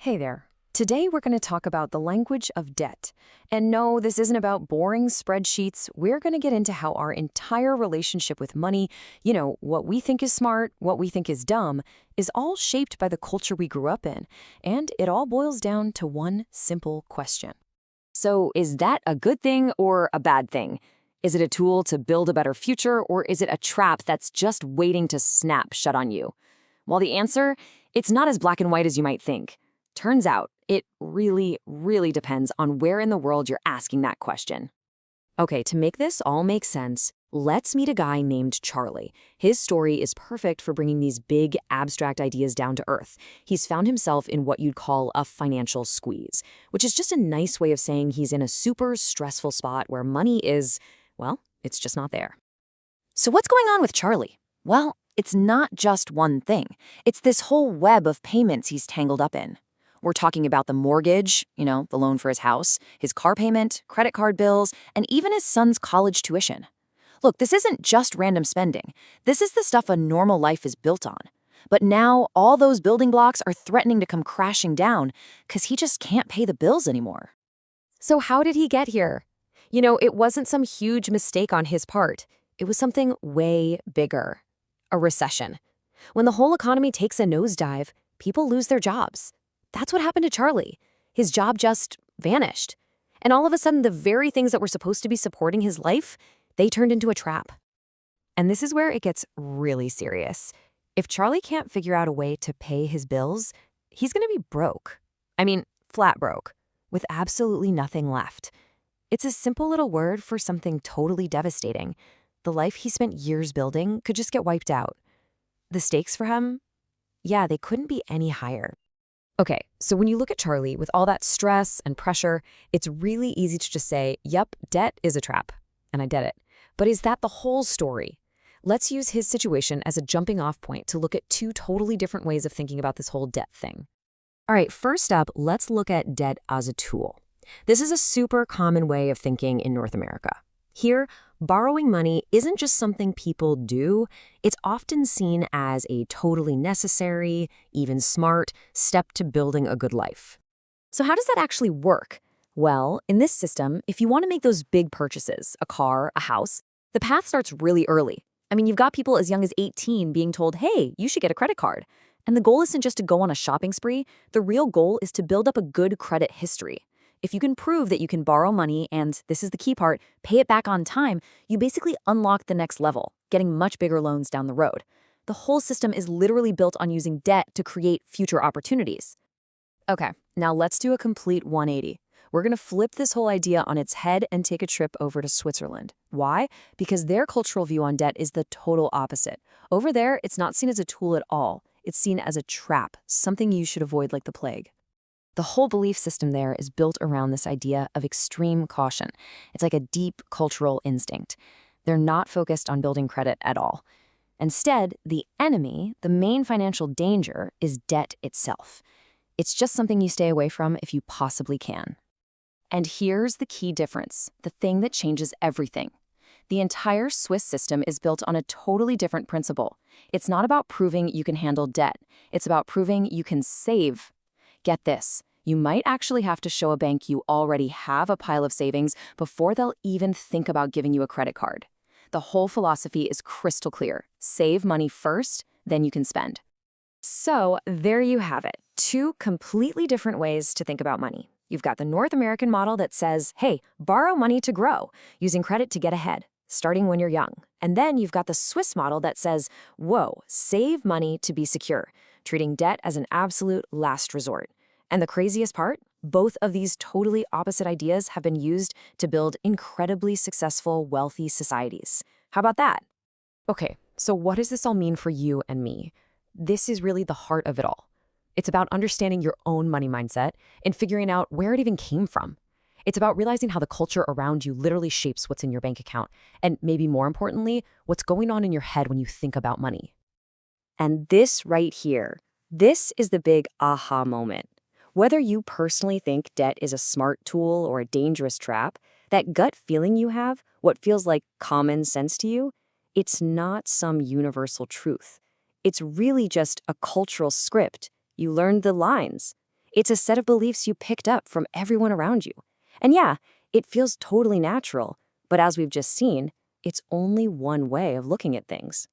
Hey there. Today we're going to talk about the language of debt. And no, this isn't about boring spreadsheets. We're going to get into how our entire relationship with money, what we think is smart, what we think is dumb, is all shaped by the culture we grew up in. And it all boils down to one simple question. So, is that a good thing or a bad thing? Is it a tool to build a better future, or is it a trap that's just waiting to snap shut on you? Well, the answer, it's not as black and white as you might think. Turns out, it really, really depends on where in the world you're asking that question. Okay, to make this all make sense, let's meet a guy named Charlie. His story is perfect for bringing these big, abstract ideas down to earth. He's found himself in what you'd call a financial squeeze, which is just a nice way of saying he's in a super stressful spot where money is, well, it's just not there. So what's going on with Charlie? Well, it's not just one thing. It's this whole web of payments he's tangled up in. We're talking about the mortgage, the loan for his house, his car payment, credit card bills, and even his son's college tuition. Look, this isn't just random spending. This is the stuff a normal life is built on. But now all those building blocks are threatening to come crashing down because he just can't pay the bills anymore. So how did he get here? It wasn't some huge mistake on his part. It was something way bigger. A recession. When the whole economy takes a nosedive, people lose their jobs. That's what happened to Charlie. His job just vanished. And all of a sudden, the very things that were supposed to be supporting his life, they turned into a trap. And this is where it gets really serious. If Charlie can't figure out a way to pay his bills, he's going to be broke. I mean, flat broke, with absolutely nothing left. It's a simple little word for something totally devastating. The life he spent years building could just get wiped out. The stakes for him? Yeah, they couldn't be any higher. Okay, so when you look at Charlie with all that stress and pressure, it's really easy to just say, yep, debt is a trap. And I get it. But is that the whole story? Let's use his situation as a jumping off point to look at two totally different ways of thinking about this whole debt thing. All right, first up, let's look at debt as a tool. This is a super common way of thinking in North America. Here, borrowing money isn't just something people do. It's often seen as a totally necessary, even smart, step to building a good life. So how does that actually work? Well, in this system, if you want to make those big purchases, a car, a house, the path starts really early. I mean, you've got people as young as 18 being told, hey, you should get a credit card. And the goal isn't just to go on a shopping spree. The real goal is to build up a good credit history. If you can prove that you can borrow money and, this is the key part, pay it back on time, you basically unlock the next level, getting much bigger loans down the road. The whole system is literally built on using debt to create future opportunities. Okay, now let's do a complete 180. We're going to flip this whole idea on its head and take a trip over to Switzerland. Why? Because their cultural view on debt is the total opposite. Over there, it's not seen as a tool at all. It's seen as a trap, something you should avoid like the plague. The whole belief system there is built around this idea of extreme caution. It's like a deep cultural instinct. They're not focused on building credit at all. Instead, the enemy, the main financial danger, is debt itself. It's just something you stay away from if you possibly can. And here's the key difference, the thing that changes everything. The entire Swiss system is built on a totally different principle. It's not about proving you can handle debt. It's about proving you can save. Get this, you might actually have to show a bank you already have a pile of savings before they'll even think about giving you a credit card. The whole philosophy is crystal clear. Save money first, then you can spend. So there you have it, two completely different ways to think about money. You've got the North American model that says, hey, borrow money to grow, using credit to get ahead, starting when you're young. And then you've got the Swiss model that says, whoa, save money to be secure, treating debt as an absolute last resort. And the craziest part, both of these totally opposite ideas have been used to build incredibly successful, wealthy societies. How about that? Okay, so what does this all mean for you and me? This is really the heart of it all. It's about understanding your own money mindset and figuring out where it even came from. It's about realizing how the culture around you literally shapes what's in your bank account, and maybe more importantly, what's going on in your head when you think about money. And this right here, this is the big aha moment. Whether you personally think debt is a smart tool or a dangerous trap, that gut feeling you have, what feels like common sense to you, it's not some universal truth. It's really just a cultural script. You learned the lines. It's a set of beliefs you picked up from everyone around you. And yeah, it feels totally natural, but as we've just seen, it's only one way of looking at things.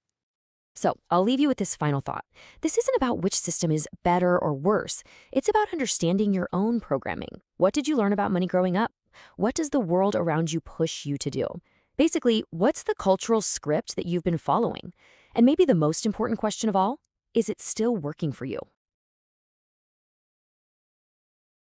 So I'll leave you with this final thought. This isn't about which system is better or worse. It's about understanding your own programming. What did you learn about money growing up? What does the world around you push you to do? Basically, what's the cultural script that you've been following? And maybe the most important question of all, is it still working for you?